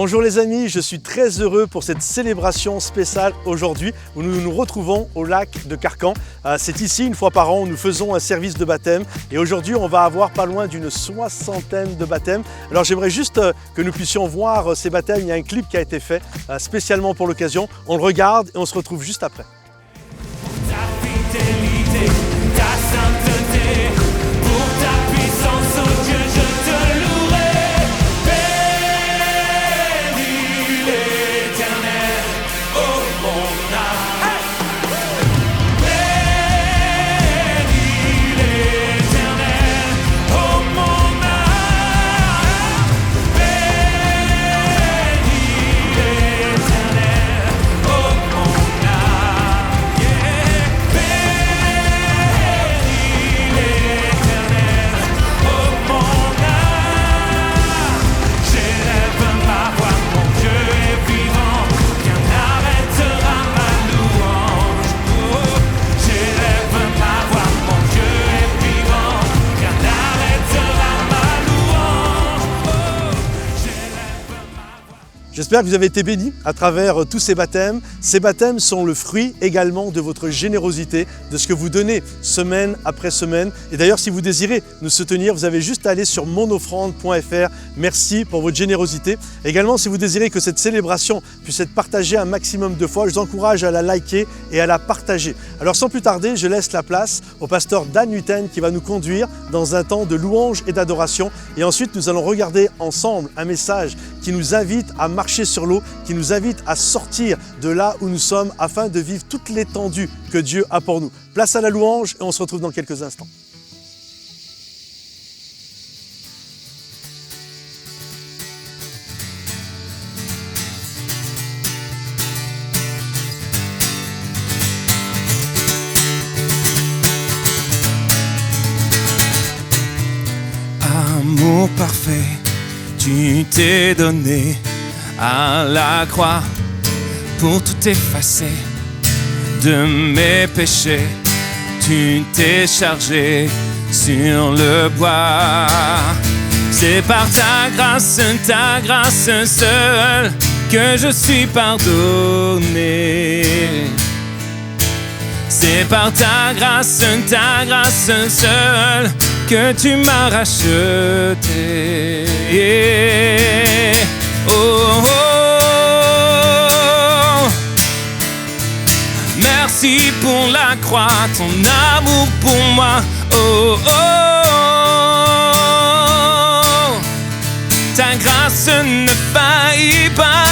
Bonjour les amis, je suis très heureux pour cette célébration spéciale aujourd'hui où nous nous retrouvons au lac de Carcan. C'est ici, une fois par an, où nous faisons un service de baptême et aujourd'hui on va avoir pas loin d'une 60aine de baptêmes. Alors j'aimerais juste que nous puissions voir ces baptêmes. Il y a un clip qui a été fait spécialement pour l'occasion. On le regarde et on se retrouve juste après. Ta fidélité, ta sainteté, pour ta puissance, oh Dieu, je te louerai. Bénis l'Éternel, oh mon âme. Bénis l'Éternel, oh mon âme. Bénis l'Éternel, oh mon âme. J'espère que vous avez été bénis à travers tous ces baptêmes. Ces baptêmes sont le fruit également de votre générosité, de ce que vous donnez semaine après semaine. Et d'ailleurs, si vous désirez nous soutenir, vous avez juste à aller sur monoffrande.fr. Merci pour votre générosité. Également, si vous désirez que cette célébration puisse être partagée un maximum de fois, je vous encourage à la liker et à la partager. Alors sans plus tarder, je laisse la place au pasteur Dan Hutten qui va nous conduire dans un temps de louange et d'adoration. Et ensuite, nous allons regarder ensemble un message qui nous invite à marcher sur l'eau, qui nous invite à sortir de là où nous sommes afin de vivre toute l'étendue que Dieu a pour nous. Place à la louange et on se retrouve dans quelques instants. Amour parfait, tu t'es donné à la croix pour tout effacer de mes péchés. Tu t'es chargé sur le bois. C'est par ta grâce seule que je suis pardonné. C'est par ta grâce seule que tu m'as racheté. Oh, oh, oh. Merci pour la croix, ton amour pour moi. Oh, oh, oh. Ta grâce ne faillit pas.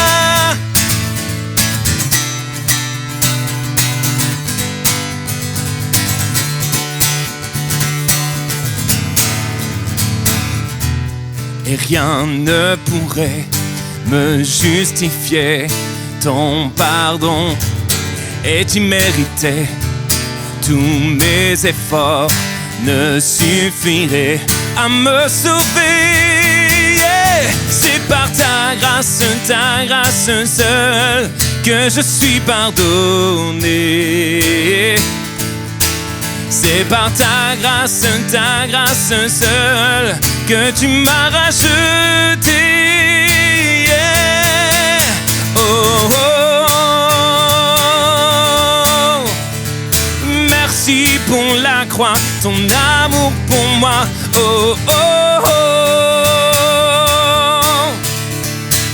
Et rien ne pourrait me justifier. Ton pardon est immérité. Tous mes efforts ne suffiraient à me sauver. Yeah. C'est par ta grâce seule que je suis pardonné. C'est par ta grâce seule que tu m'as racheté. Yeah. Oh, oh, oh. Merci pour la croix, ton amour pour moi. Oh, oh, oh.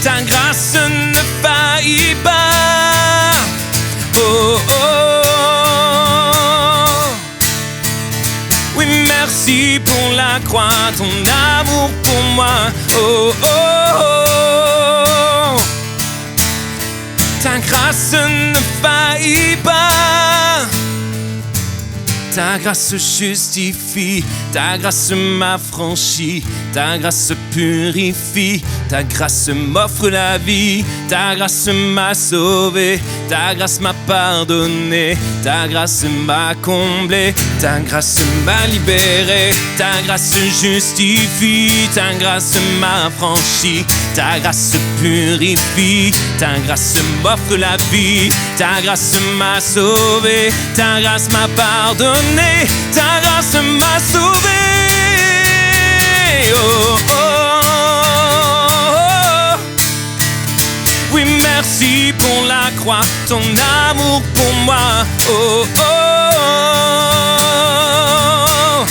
Ta grâce ne faillit pas. Oh, oh. Merci pour la croix, ton amour pour moi. Oh, oh, oh. Ta grâce ne faillit pas. Ta grâce justifie, ta grâce m'affranchit, ta grâce purifie, ta grâce m'offre la vie, ta grâce m'a sauvé, ta grâce m'a pardonné, ta grâce m'a comblé, ta grâce m'a libéré, ta grâce justifie, ta grâce m'a affranchi, ta grâce purifie, ta grâce m'offre la vie, ta grâce m'a sauvé, ta grâce m'a pardonné, ta grâce m'a sauvé. Oh, oh, oh, oh. merci pour la croix, ton amour pour moi. Oh, oh, oh.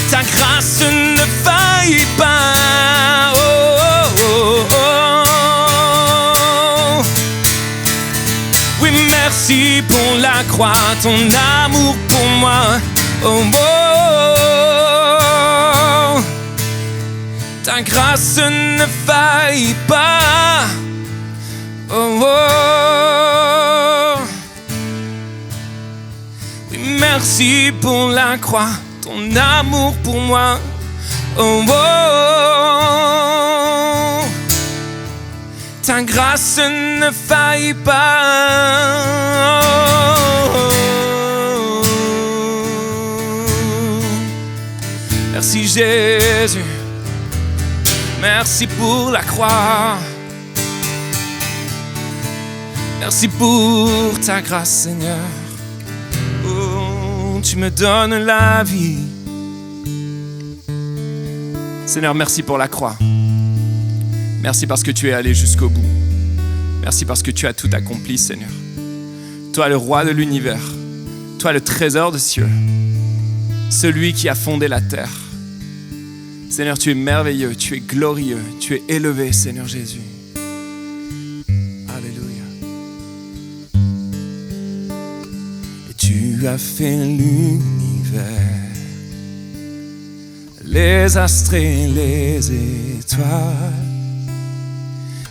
Ta grâce ne faillit pas. Oh, oh, oh, oh. Oui, merci pour la croix, ton amour pour moi. Oh, oh, oh. Ta grâce ne faillit pas. Oh, oh. Oui, merci pour la croix, ton amour pour moi. Oh, oh, oh. Ta grâce ne faillit pas. Oh, oh. Merci Jésus, merci pour la croix. Merci pour ta grâce, Seigneur. Oh, tu me donnes la vie. Seigneur, merci pour la croix. Merci parce que tu es allé jusqu'au bout. Merci parce que tu as tout accompli, Seigneur. Toi, le roi de l'univers. Toi, le trésor des cieux. Celui qui a fondé la terre. Seigneur, tu es merveilleux, tu es glorieux, tu es élevé, Seigneur Jésus. Alléluia. Et tu as fait l'univers, les astres et les étoiles.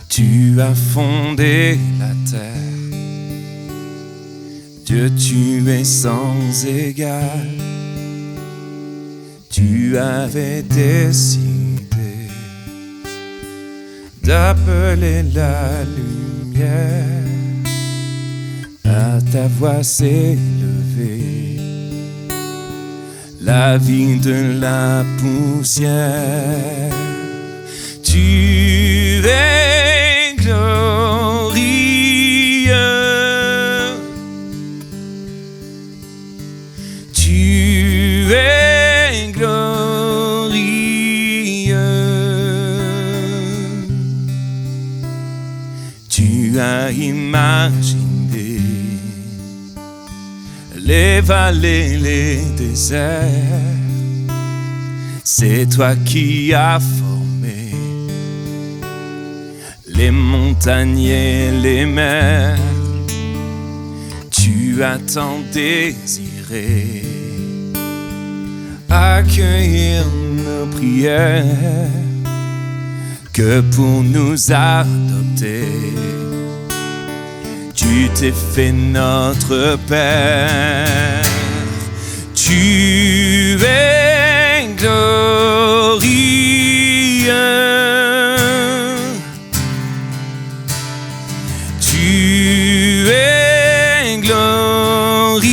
Tu as fondé la terre. Dieu, tu es sans égal. Tu avais décidé d'appeler la lumière. À ta voix s'élever la vie de la poussière. Tu es glorieux. Tu es glorieux. Tu as imaginé les vallées, les déserts. C'est toi qui as formé les montagnes et les mers. Tu as tant désiré accueillir nos prières que pour nous adopter, tu t'es fait notre Père. Tu es glorieux. Tu es glorieux.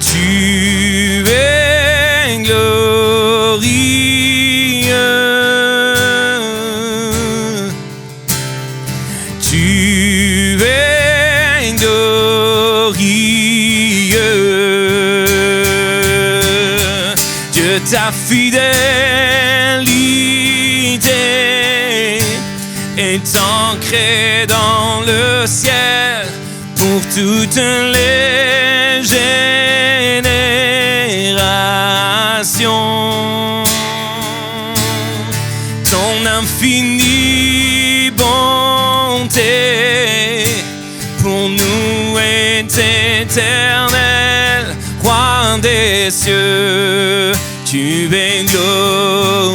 Tu es glorieux. Tu es glorieux. Dieu, ta fidélité est ancrée dans le ciel pour toutes les générations. Ton infinie bonté pour nous est éternelle. Roi des cieux, tu es glorieux.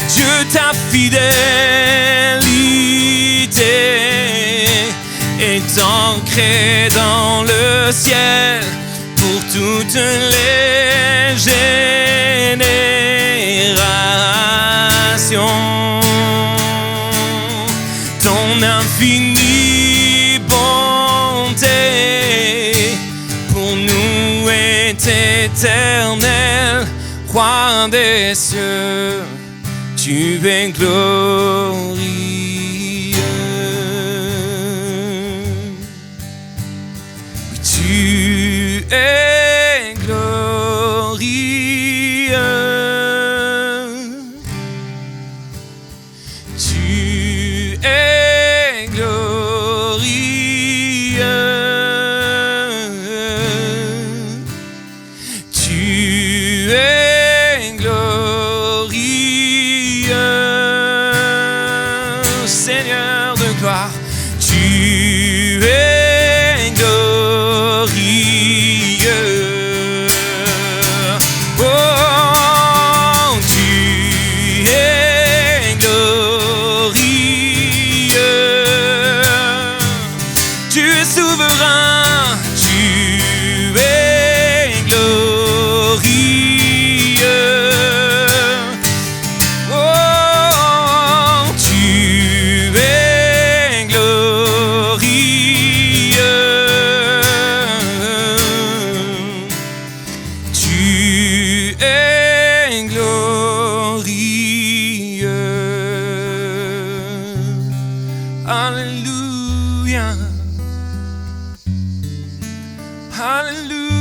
Dieu, ta fidélité est ancrée dans le ciel pour toutes les générations. Ton infinie bonté pour nous est éternelle. Roi des cieux, tu es glorieux. Oui, tu es glorieux. Tu es glorieux. Tu es glorieux, Seigneur de gloire. Tu es glorieux. Oh, tu es glorieux. Tu es souverain. Tu es glorieux. Oh, tu es glorieux. Tu es glorieux. Alléluia. Alléluia.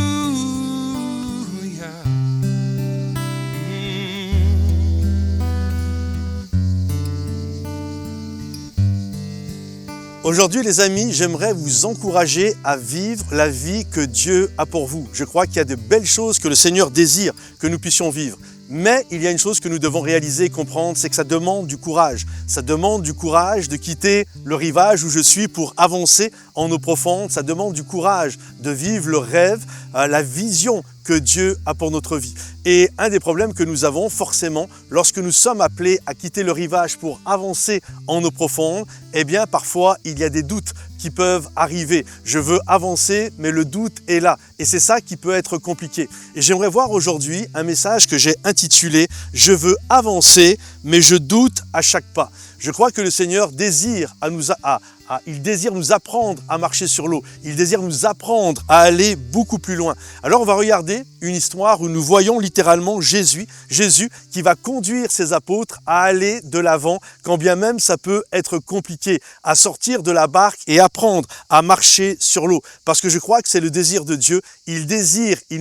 Aujourd'hui, les amis, j'aimerais vous encourager à vivre la vie que Dieu a pour vous. Je crois qu'il y a de belles choses que le Seigneur désire que nous puissions vivre. Mais il y a une chose que nous devons réaliser et comprendre, c'est que ça demande du courage. Ça demande du courage de quitter le rivage où je suis pour avancer en eau profonde. Ça demande du courage de vivre le rêve, la vision que Dieu a pour notre vie. Et un des problèmes que nous avons forcément lorsque nous sommes appelés à quitter le rivage pour avancer en eau profonde, eh bien parfois il y a des doutes qui peuvent arriver. Je veux avancer, mais le doute est là. Et c'est ça qui peut être compliqué. Et j'aimerais voir aujourd'hui un message que j'ai intitulé « Je veux avancer, mais je doute à chaque pas ». Je crois que le Seigneur désire il désire nous apprendre à marcher sur l'eau. Il désire nous apprendre à aller beaucoup plus loin. Alors on va regarder une histoire où nous voyons littéralement Jésus qui va conduire ses apôtres à aller de l'avant, quand bien même ça peut être compliqué, à sortir de la barque et apprendre à marcher sur l'eau. Parce que je crois que c'est le désir de Dieu. Il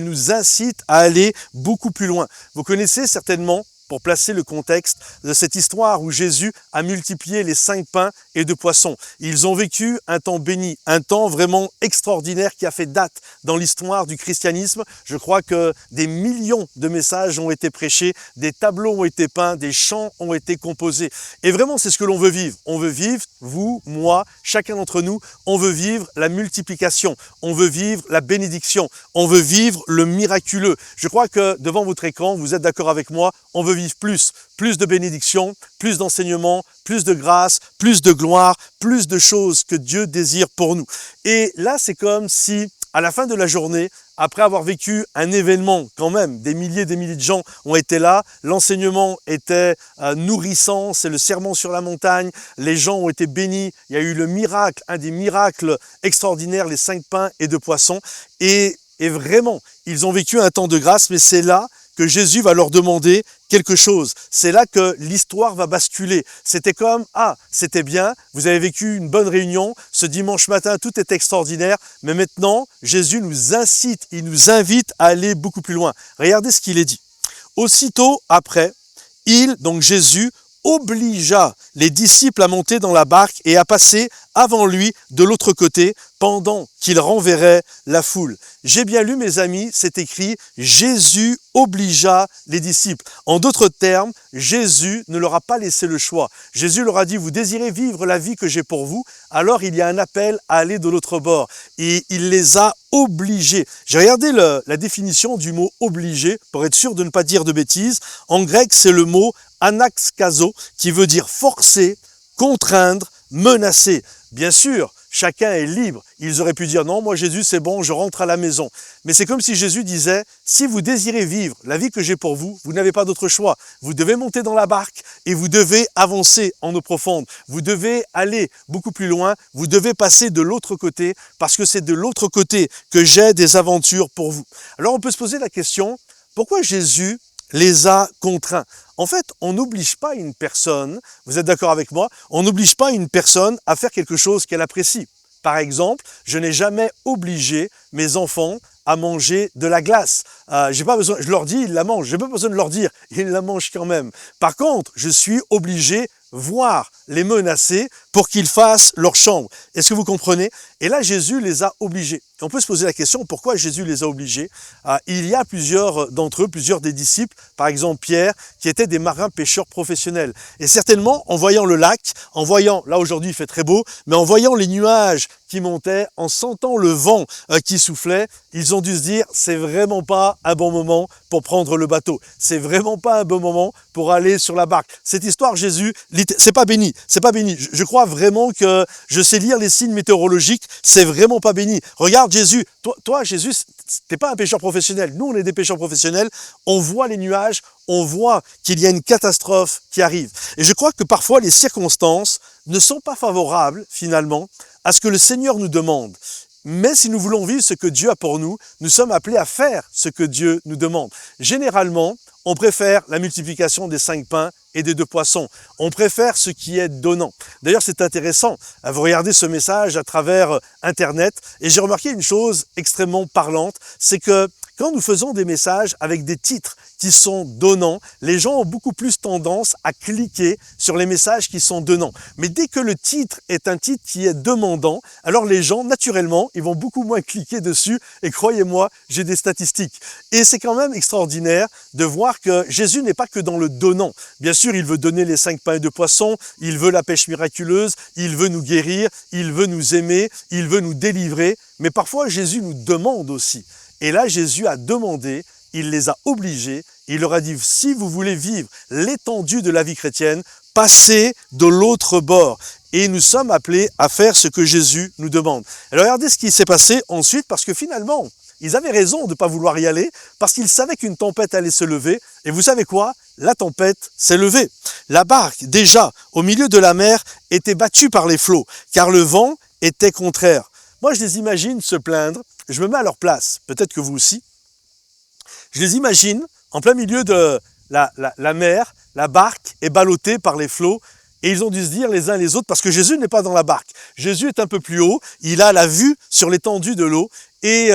nous incite à aller beaucoup plus loin. Vous connaissez certainement, pour placer le contexte de cette histoire où Jésus a multiplié les 5 pains et 2 poissons. Ils ont vécu un temps béni, un temps vraiment extraordinaire qui a fait date dans l'histoire du christianisme. Je crois que des millions de messages ont été prêchés, des tableaux ont été peints, des chants ont été composés. Et vraiment, c'est ce que l'on veut vivre. On veut vivre, vous, moi, chacun d'entre nous, on veut vivre la multiplication, on veut vivre la bénédiction, on veut vivre le miraculeux. Je crois que devant votre écran, vous êtes d'accord avec moi, on veut vivre plus de bénédiction, plus d'enseignement, plus de grâce, plus de gloire, plus de choses que Dieu désire pour nous. Et là, c'est comme si, à la fin de la journée, après avoir vécu un événement quand même, des milliers de gens ont été là, l'enseignement était nourrissant, c'est le sermon sur la montagne, les gens ont été bénis, il y a eu le miracle, un des miracles extraordinaires, les 5 pains et 2 poissons, et vraiment, ils ont vécu un temps de grâce, mais c'est là que Jésus va leur demander quelque chose. C'est là que l'histoire va basculer. C'était comme, c'était bien, vous avez vécu une bonne réunion, ce dimanche matin, tout est extraordinaire, mais maintenant, Jésus nous incite, il nous invite à aller beaucoup plus loin. Regardez ce qu'il est dit. Aussitôt après, donc Jésus, obligea les disciples à monter dans la barque et à passer avant lui de l'autre côté pendant qu'il renverrait la foule. J'ai bien lu, mes amis, c'est écrit « Jésus obligea les disciples ». En d'autres termes, Jésus ne leur a pas laissé le choix. Jésus leur a dit « Vous désirez vivre la vie que j'ai pour vous ?» Alors il y a un appel à aller de l'autre bord. Et il les a obligés. J'ai regardé la définition du mot « obligé » pour être sûr de ne pas dire de bêtises. En grec, c'est le mot « anaxkazo » qui veut dire forcer, contraindre, menacer. Bien sûr, chacun est libre. Ils auraient pu dire « Non, moi Jésus, c'est bon, je rentre à la maison ». Mais c'est comme si Jésus disait « Si vous désirez vivre la vie que j'ai pour vous, vous n'avez pas d'autre choix. Vous devez monter dans la barque et vous devez avancer en eau profonde. Vous devez aller beaucoup plus loin. Vous devez passer de l'autre côté parce que c'est de l'autre côté que j'ai des aventures pour vous. » Alors on peut se poser la question, pourquoi Jésus les a contraints? En fait, on n'oblige pas une personne, vous êtes d'accord avec moi, on n'oblige pas une personne à faire quelque chose qu'elle apprécie. Par exemple, je n'ai jamais obligé mes enfants à manger de la glace. J'ai pas besoin, je leur dis, ils la mangent, j'ai pas besoin de leur dire, ils la mangent quand même. Par contre, je suis obligé voir les menacer pour qu'ils fassent leur chambre. Est-ce que vous comprenez? Et là, Jésus les a obligés. Et on peut se poser la question, pourquoi Jésus les a obligés? Il y a plusieurs d'entre eux, plusieurs des disciples, par exemple Pierre, qui étaient des marins pêcheurs professionnels. Et certainement, en voyant le lac, en voyant, là aujourd'hui il fait très beau, mais en voyant les nuages qui montaient, en sentant le vent qui soufflait, ils ont dû se dire, c'est vraiment pas un bon moment pour prendre le bateau. C'est vraiment pas un bon moment pour aller sur la barque. Cette histoire, Jésus, c'est pas béni. C'est pas béni. Je crois vraiment que je sais lire les signes météorologiques. C'est vraiment pas béni. Regarde Jésus. Toi, Jésus, t'es pas un pêcheur professionnel. Nous, on est des pêcheurs professionnels. On voit les nuages. On voit qu'il y a une catastrophe qui arrive. Et je crois que parfois, les circonstances ne sont pas favorables, finalement, à ce que le Seigneur nous demande. Mais si nous voulons vivre ce que Dieu a pour nous, nous sommes appelés à faire ce que Dieu nous demande. Généralement, on préfère la multiplication des 5 pains et des 2 poissons. On préfère ce qui est donnant. D'ailleurs, c'est intéressant. Vous regardez ce message à travers Internet et j'ai remarqué une chose extrêmement parlante, c'est que quand nous faisons des messages avec des titres qui sont donnants, les gens ont beaucoup plus tendance à cliquer sur les messages qui sont donnants. Mais dès que le titre est un titre qui est demandant, alors les gens, naturellement, ils vont beaucoup moins cliquer dessus. Et croyez-moi, j'ai des statistiques. Et c'est quand même extraordinaire de voir que Jésus n'est pas que dans le donnant. Bien sûr, il veut donner les 5 pains et 2 poissons, il veut la pêche miraculeuse, il veut nous guérir, il veut nous aimer, il veut nous délivrer. Mais parfois, Jésus nous demande aussi. Et là, Jésus a demandé, il les a obligés, il leur a dit, si vous voulez vivre l'étendue de la vie chrétienne, passez de l'autre bord. Et nous sommes appelés à faire ce que Jésus nous demande. Alors regardez ce qui s'est passé ensuite, parce que finalement, ils avaient raison de ne pas vouloir y aller, parce qu'ils savaient qu'une tempête allait se lever. Et vous savez quoi? La tempête s'est levée. La barque, déjà, au milieu de la mer, était battue par les flots, car le vent était contraire. Moi, je les imagine se plaindre. Je me mets à leur place, peut-être que vous aussi. Je les imagine en plein milieu de la mer, la barque est ballottée par les flots et ils ont dû se dire les uns les autres, parce que Jésus n'est pas dans la barque. Jésus est un peu plus haut, il a la vue sur l'étendue de l'eau et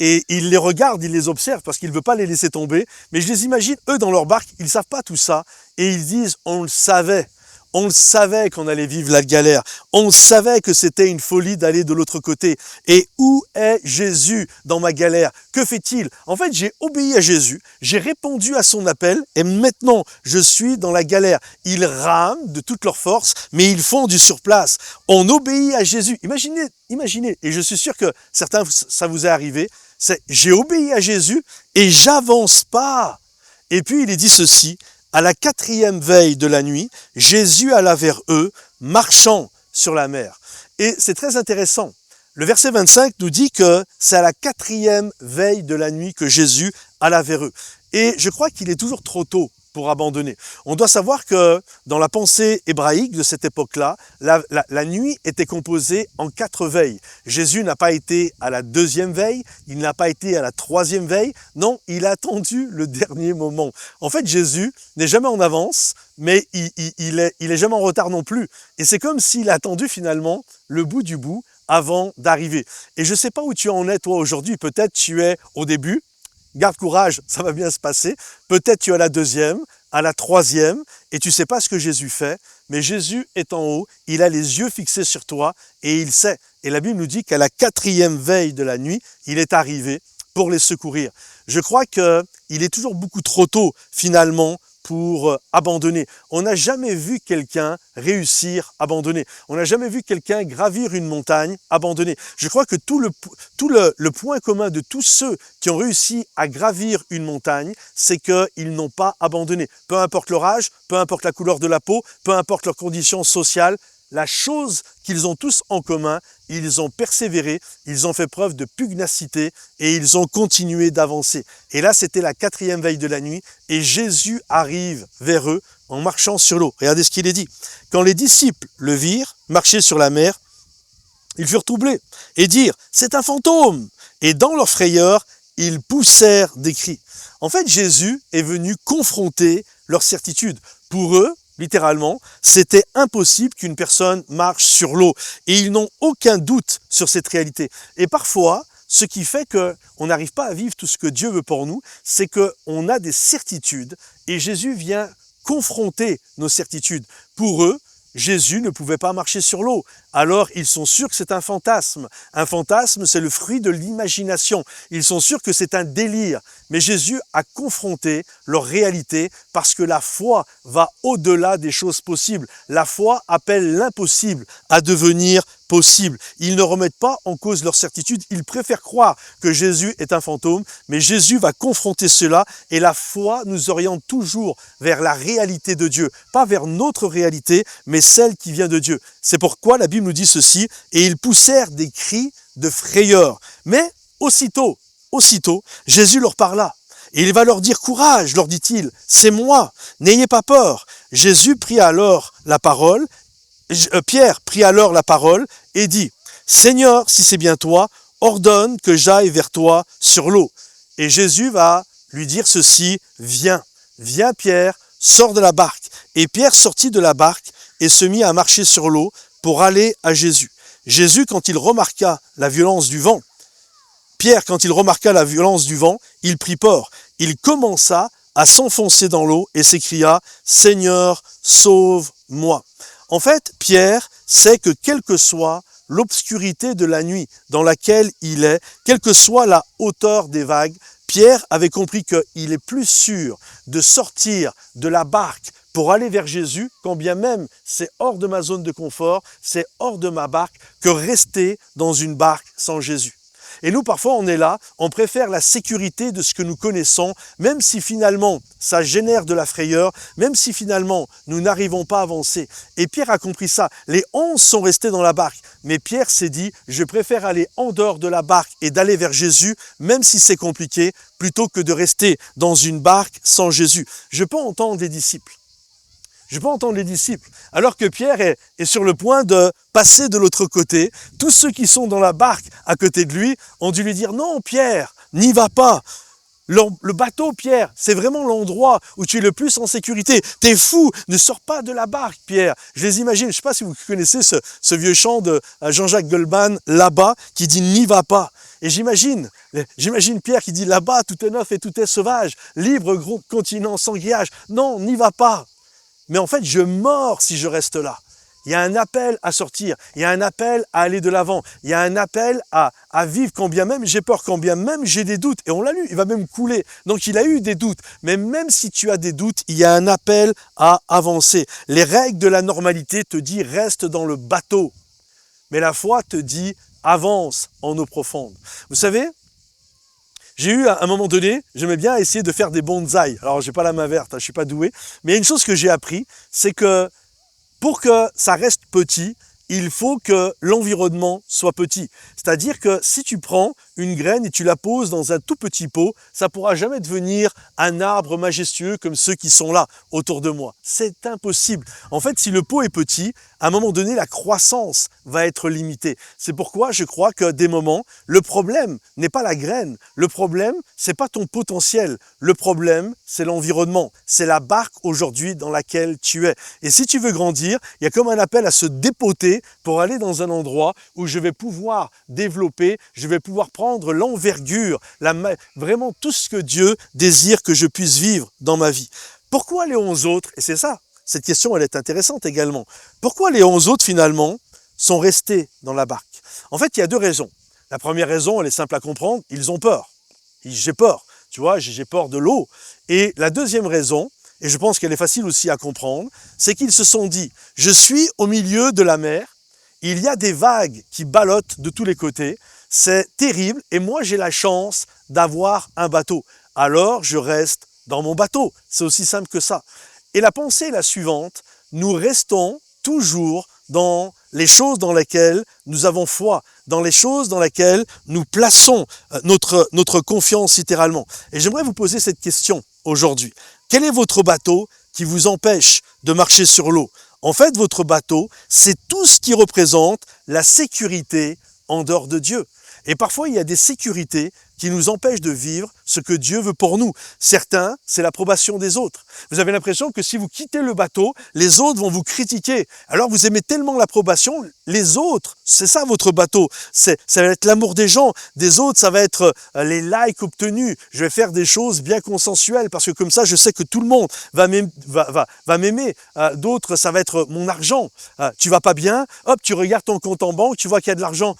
il les regarde, il les observe parce qu'il ne veut pas les laisser tomber. Mais je les imagine, eux, dans leur barque, ils ne savent pas tout ça et ils disent, on le savait. On le savait qu'on allait vivre la galère. On savait que c'était une folie d'aller de l'autre côté. Et où est Jésus dans ma galère? Que fait-il? En fait, j'ai obéi à Jésus, j'ai répondu à son appel et maintenant, je suis dans la galère. Ils rament de toute leur force, mais ils font du surplace. On obéit à Jésus. Imaginez, et je suis sûr que certains, ça vous est arrivé, c'est j'ai obéi à Jésus et j'avance pas. Et puis, il est dit ceci, à la 4e veille de la nuit, Jésus alla vers eux, marchant sur la mer. Et c'est très intéressant. Le verset 25 nous dit que c'est à la 4e veille de la nuit que Jésus alla vers eux. Et je crois qu'il est toujours trop tôt pour abandonner. On doit savoir que dans la pensée hébraïque de cette époque-là, la nuit était composée en 4 veilles. Jésus n'a pas été à la 2e veille, il n'a pas été à la 3e veille, non, il a attendu le dernier moment. En fait, Jésus n'est jamais en avance, mais il est jamais en retard non plus. Et c'est comme s'il a attendu finalement le bout du bout avant d'arriver. Et je ne sais pas où tu en es toi aujourd'hui, peut-être tu es au début, garde courage, ça va bien se passer. Peut-être tu es à la 2e, à la 3e, et tu ne sais pas ce que Jésus fait, mais Jésus est en haut, il a les yeux fixés sur toi, et il sait. Et la Bible nous dit qu'à la 4e veille de la nuit, il est arrivé pour les secourir. Je crois qu'il est toujours beaucoup trop tôt, finalement, pour abandonner. On n'a jamais vu quelqu'un réussir à abandonner. On n'a jamais vu quelqu'un gravir une montagne, abandonner. Je crois que tout le point commun de tous ceux qui ont réussi à gravir une montagne, c'est qu'ils n'ont pas abandonné. Peu importe leur âge, peu importe la couleur de la peau, peu importe leurs conditions sociales, la chose qu'ils ont tous en commun, ils ont persévéré, ils ont fait preuve de pugnacité et ils ont continué d'avancer. Et là, c'était la 4e veille de la nuit et Jésus arrive vers eux en marchant sur l'eau. Regardez ce qu'il est dit. Quand les disciples le virent marcher sur la mer, ils furent troublés et dirent « c'est un fantôme !» Et dans leur frayeur, ils poussèrent des cris. En fait, Jésus est venu confronter leur certitude. Pour eux, littéralement, c'était impossible qu'une personne marche sur l'eau. Et ils n'ont aucun doute sur cette réalité. Et parfois, ce qui fait qu'on n'arrive pas à vivre tout ce que Dieu veut pour nous, c'est qu'on a des certitudes et Jésus vient confronter nos certitudes. Pour eux, Jésus ne pouvait pas marcher sur l'eau. Alors, ils sont sûrs que c'est un fantasme. Un fantasme, c'est le fruit de l'imagination. Ils sont sûrs que c'est un délire. Mais Jésus a confronté leur réalité parce que la foi va au-delà des choses possibles. La foi appelle l'impossible à devenir possible. Ils ne remettent pas en cause leur certitude. Ils préfèrent croire que Jésus est un fantôme, mais Jésus va confronter cela et la foi nous oriente toujours vers la réalité de Dieu. Pas vers notre réalité, mais celle qui vient de Dieu. C'est pourquoi la Bible nous dit ceci, et ils poussèrent des cris de frayeur. Mais aussitôt, Jésus leur parla. Et il va leur dire, courage, leur dit-il, c'est moi, n'ayez pas peur. Jésus prit alors la parole, Pierre prit alors la parole et dit, Seigneur, si c'est bien toi, ordonne que j'aille vers toi sur l'eau. Et Jésus va lui dire ceci, viens Pierre, sors de la barque. Et Pierre sortit de la barque et se mit à marcher sur l'eau pour aller à Jésus. Jésus, quand il remarqua la violence du vent, Pierre, quand il remarqua la violence du vent, il prit peur. Il commença à s'enfoncer dans l'eau et s'écria « Seigneur, sauve-moi ». En fait, Pierre sait que quelle que soit l'obscurité de la nuit dans laquelle il est, quelle que soit la hauteur des vagues, Pierre avait compris qu'il est plus sûr de sortir de la barque pour aller vers Jésus, quand bien même c'est hors de ma zone de confort, c'est hors de ma barque, que rester dans une barque sans Jésus. Et nous, parfois, on est là, on préfère la sécurité de ce que nous connaissons, même si finalement, ça génère de la frayeur, même si finalement, nous n'arrivons pas à avancer. Et Pierre a compris ça. Les 11 sont restés dans la barque. Mais Pierre s'est dit, je préfère aller en dehors de la barque et d'aller vers Jésus, même si c'est compliqué, plutôt que de rester dans une barque sans Jésus. Je peux entendre des disciples. Alors que Pierre est sur le point de passer de l'autre côté. Tous ceux qui sont dans la barque à côté de lui ont dû lui dire « Non, Pierre, n'y va pas. Le bateau, Pierre, c'est vraiment l'endroit où tu es le plus en sécurité. T'es fou, ne sors pas de la barque, Pierre. » Je les imagine, je ne sais pas si vous connaissez ce vieux chant de Jean-Jacques Goldman, là-bas, qui dit « N'y va pas ». Et j'imagine Pierre qui dit « Là-bas, tout est neuf et tout est sauvage, libre gros continent sans grillage. Non, n'y va pas. » Mais en fait, je mords si je reste là. Il y a un appel à sortir, il y a un appel à aller de l'avant, il y a un appel à vivre quand bien même j'ai peur, quand bien même j'ai des doutes. Et on l'a lu, il va même couler. Donc il a eu des doutes. Mais même si tu as des doutes, il y a un appel à avancer. Les règles de la normalité te disent reste dans le bateau. Mais la foi te dit avance en eau profonde. Vous savez, j'ai eu, à un moment donné, j'aimais bien essayer de faire des bonsaïs. Alors, j'ai pas la main verte, je suis pas doué. Mais il y a une chose que j'ai appris, c'est que pour que ça reste petit, il faut que l'environnement soit petit. C'est-à-dire que si tu prends une graine et tu la poses dans un tout petit pot, ça ne pourra jamais devenir un arbre majestueux comme ceux qui sont là autour de moi. C'est impossible. En fait, si le pot est petit, à un moment donné, la croissance va être limitée. C'est pourquoi je crois que des moments, le problème n'est pas la graine. Le problème, c'est pas ton potentiel. Le problème, c'est l'environnement. C'est la barque aujourd'hui dans laquelle tu es. Et si tu veux grandir, il y a comme un appel à se dépoter pour aller dans un endroit où je vais pouvoir développer, je vais pouvoir prendre l'envergure, vraiment tout ce que Dieu désire que je puisse vivre dans ma vie. Pourquoi les 11 autres, et c'est ça, cette question elle est intéressante également, pourquoi les 11 autres finalement sont restés dans la barque? En fait, il y a deux raisons. La première raison, elle est simple à comprendre, ils ont peur. J'ai peur, tu vois, j'ai peur de l'eau. Et la deuxième raison, et je pense qu'elle est facile aussi à comprendre, c'est qu'ils se sont dit, je suis au milieu de la mer, il y a des vagues qui ballottent de tous les côtés, c'est terrible et moi j'ai la chance d'avoir un bateau. Alors je reste dans mon bateau, c'est aussi simple que ça. Et la pensée est la suivante, nous restons toujours dans les choses dans lesquelles nous avons foi, dans les choses dans lesquelles nous plaçons notre confiance littéralement. Et j'aimerais vous poser cette question aujourd'hui. Quel est votre bateau qui vous empêche de marcher sur l'eau? En fait, votre bateau, c'est tout ce qui représente la sécurité en dehors de Dieu. Et parfois, il y a des sécurités qui nous empêchent de vivre ce que Dieu veut pour nous. Certains, c'est l'approbation des autres. Vous avez l'impression que si vous quittez le bateau, les autres vont vous critiquer. Alors vous aimez tellement l'approbation, les autres, c'est ça votre bateau. Ça va être l'amour des gens. Des autres, ça va être les likes obtenus. Je vais faire des choses bien consensuelles parce que comme ça, je sais que tout le monde va m'aimer. D'autres, ça va être mon argent. Tu vas pas bien, hop, tu regardes ton compte en banque, tu vois qu'il y a de l'argent.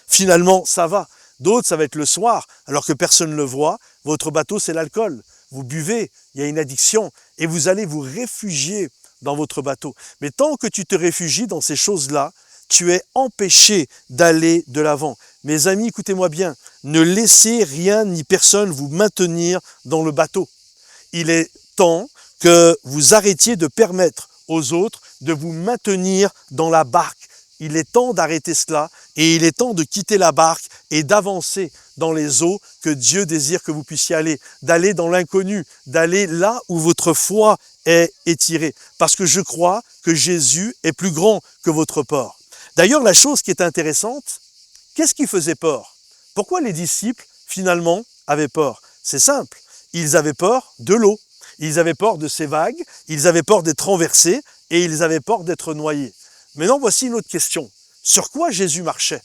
Finalement, ça va. D'autres, ça va être le soir, alors que personne ne le voit. Votre bateau, c'est l'alcool. Vous buvez, il y a une addiction, et vous allez vous réfugier dans votre bateau. Mais tant que tu te réfugies dans ces choses-là, tu es empêché d'aller de l'avant. Mes amis, écoutez-moi bien, ne laissez rien ni personne vous maintenir dans le bateau. Il est temps que vous arrêtiez de permettre aux autres de vous maintenir dans la barque. Il est temps d'arrêter cela et il est temps de quitter la barque et d'avancer dans les eaux que Dieu désire que vous puissiez aller, d'aller dans l'inconnu, d'aller là où votre foi est étirée. Parce que je crois que Jésus est plus grand que votre peur. D'ailleurs, la chose qui est intéressante, qu'est-ce qui faisait peur? Pourquoi les disciples, finalement, avaient peur? C'est simple, ils avaient peur de l'eau, ils avaient peur de ces vagues, ils avaient peur d'être renversés et ils avaient peur d'être noyés. Maintenant, voici une autre question. Sur quoi Jésus marchait?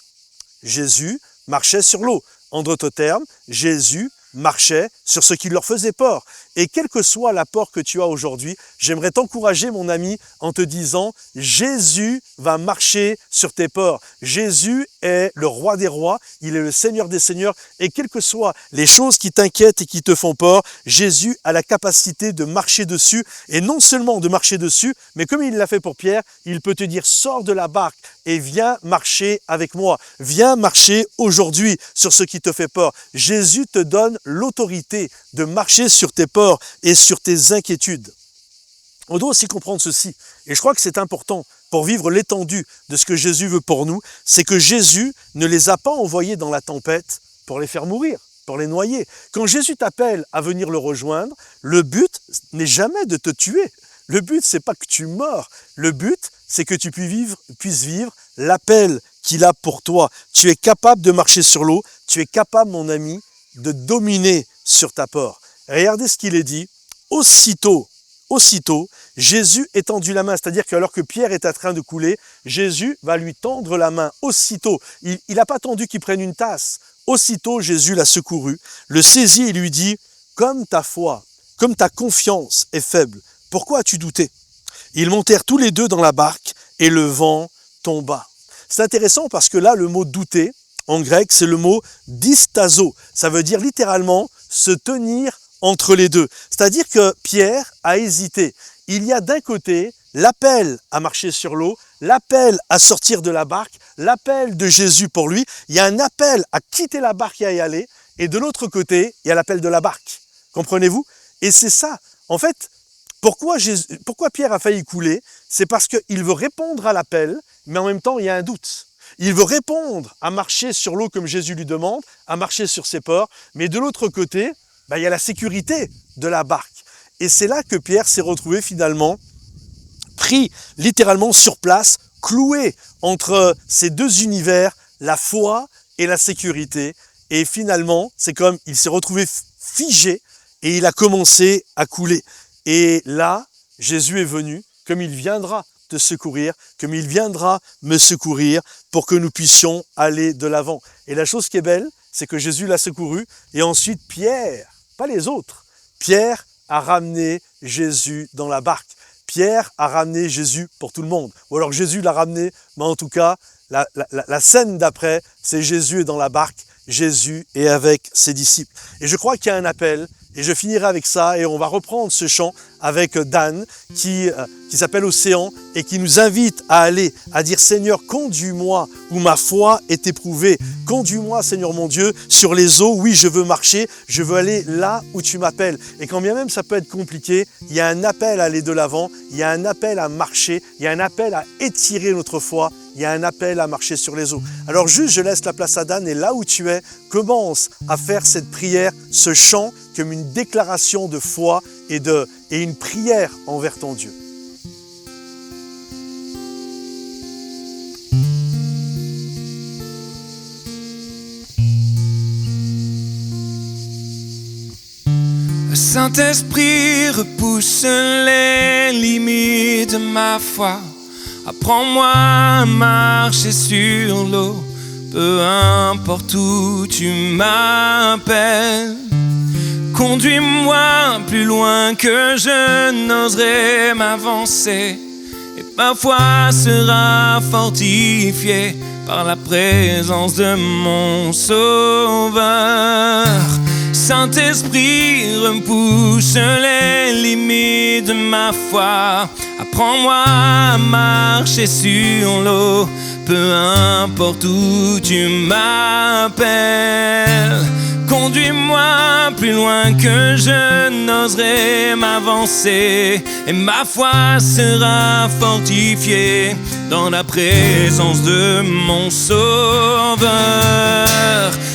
Jésus marchait sur l'eau. En d'autres termes, Jésus marchait sur ce qui leur faisait peur. Et quel que soit l'apport que tu as aujourd'hui, j'aimerais t'encourager, mon ami, en te disant, Jésus va marcher sur tes peurs. Jésus est le roi des rois, il est le Seigneur des seigneurs, et quelles que soient les choses qui t'inquiètent et qui te font peur, Jésus a la capacité de marcher dessus, et non seulement de marcher dessus, mais comme il l'a fait pour Pierre, il peut te dire, sors de la barque et viens marcher avec moi. Viens marcher aujourd'hui sur ce qui te fait peur. Jésus te donne l'autorité de marcher sur tes peurs et sur tes inquiétudes. On doit aussi comprendre ceci, et je crois que c'est important pour vivre l'étendue de ce que Jésus veut pour nous, c'est que Jésus ne les a pas envoyés dans la tempête pour les faire mourir, pour les noyer. Quand Jésus t'appelle à venir le rejoindre, le but n'est jamais de te tuer. Le but, c'est pas que tu meurs. Le but, c'est que tu puisses vivre l'appel qu'il a pour toi. Tu es capable de marcher sur l'eau, tu es capable, mon ami, de dominer sur ta peur. Regardez ce qu'il est dit. Aussitôt, Jésus étendit la main, c'est-à-dire qu'alors que Pierre est en train de couler, Jésus va lui tendre la main. Aussitôt, il n'a pas attendu qu'il prenne une tasse. Aussitôt, Jésus l'a secouru, le saisit et lui dit, comme ta foi, comme ta confiance est faible, pourquoi as-tu douté? Ils montèrent tous les deux dans la barque et le vent tomba. C'est intéressant parce que là, le mot douter, en grec, c'est le mot distazo. Ça veut dire littéralement se tenir entre les deux. C'est-à-dire que Pierre a hésité. Il y a d'un côté l'appel à marcher sur l'eau, l'appel à sortir de la barque, l'appel de Jésus pour lui. Il y a un appel à quitter la barque et à y aller. Et de l'autre côté, il y a l'appel de la barque. Comprenez-vous? Et c'est ça. En fait, pourquoi Pierre a failli couler? C'est parce qu'il veut répondre à l'appel, mais en même temps, il y a un doute. Il veut répondre à marcher sur l'eau comme Jésus lui demande, à marcher sur ses peurs, mais de l'autre côté, il y a la sécurité de la barque. Et c'est là que Pierre s'est retrouvé finalement pris littéralement sur place, cloué entre ces deux univers, la foi et la sécurité. Et finalement, c'est comme il s'est retrouvé figé et il a commencé à couler. Et là, Jésus est venu, comme il viendra te secourir, comme il viendra me secourir pour que nous puissions aller de l'avant. Et la chose qui est belle, c'est que Jésus l'a secouru et ensuite Pierre, pas les autres, Pierre a ramené Jésus dans la barque. Pierre a ramené Jésus pour tout le monde. Ou alors Jésus l'a ramené, mais en tout cas, la scène d'après, c'est Jésus est dans la barque, Jésus est avec ses disciples. Et je crois qu'il y a un appel, et je finirai avec ça, et on va reprendre ce chant avec Dan, qui s'appelle Océan, et qui nous invite à aller, à dire « Seigneur, conduis-moi où ma foi est éprouvée. Conduis-moi, Seigneur mon Dieu, sur les eaux. Oui, je veux marcher, je veux aller là où tu m'appelles. » Et quand bien même ça peut être compliqué, il y a un appel à aller de l'avant, il y a un appel à marcher, il y a un appel à étirer notre foi, il y a un appel à marcher sur les eaux. Alors juste, je laisse la place à Dan, et là où tu es, commence à faire cette prière, ce chant, comme une déclaration de foi et une prière envers ton Dieu. Le Saint-Esprit repousse les limites de ma foi. Apprends-moi à marcher sur l'eau, peu importe où tu m'appelles. Conduis-moi plus loin que je n'oserais m'avancer, et ma foi sera fortifiée par la présence de mon Sauveur. Saint-Esprit, repousse les limites de ma foi. Apprends-moi à marcher sur l'eau, peu importe où tu m'appelles. Conduis-moi plus loin que je n'oserais m'avancer, et ma foi sera fortifiée dans la présence de mon Sauveur.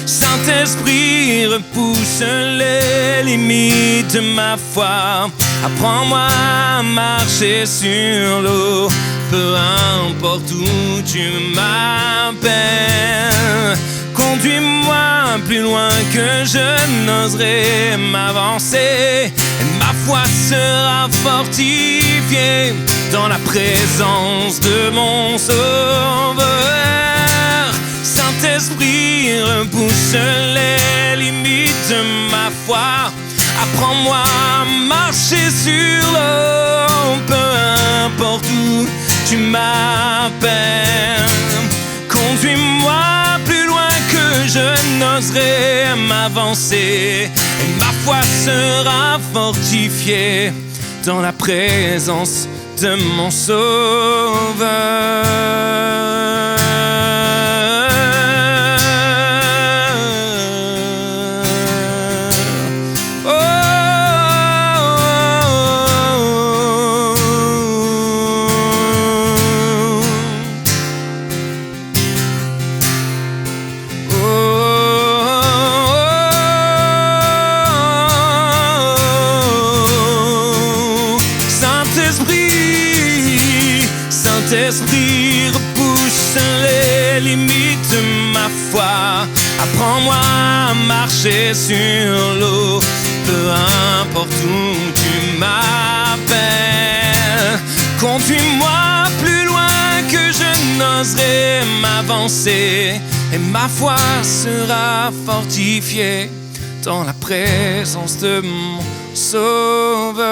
Saint-Esprit, repousse les limites de ma foi. Apprends-moi à marcher sur l'eau, peu importe où tu m'appelles. Conduis-moi plus loin que je n'oserais m'avancer, et ma foi sera fortifiée dans la présence de mon Sauveur. Saint-Esprit, repousse les limites de ma foi. Apprends-moi à marcher sur l'eau, peu importe où tu m'appelles. Conduis-moi plus loin que je n'oserais m'avancer, et ma foi sera fortifiée dans la présence de mon Sauveur. Saint-Esprit, repousse les limites de ma foi. Apprends-moi à marcher sur l'eau, peu importe où tu m'appelles. Conduis-moi plus loin que je n'oserais m'avancer, et ma foi sera fortifiée dans la présence de mon Sauveur.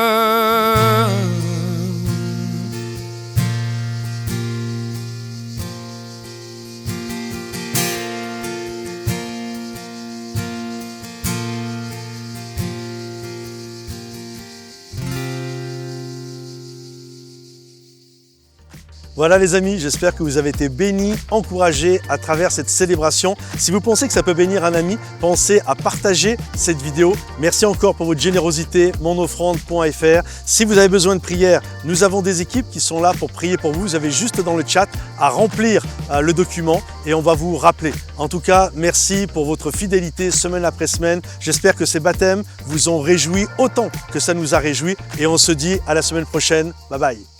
Voilà les amis, j'espère que vous avez été bénis, encouragés à travers cette célébration. Si vous pensez que ça peut bénir un ami, pensez à partager cette vidéo. Merci encore pour votre générosité, monoffrande.fr. Si vous avez besoin de prière, nous avons des équipes qui sont là pour prier pour vous. Vous avez juste dans le chat à remplir le document et on va vous rappeler. En tout cas, merci pour votre fidélité semaine après semaine. J'espère que ces baptêmes vous ont réjoui autant que ça nous a réjouis et on se dit à la semaine prochaine. Bye bye.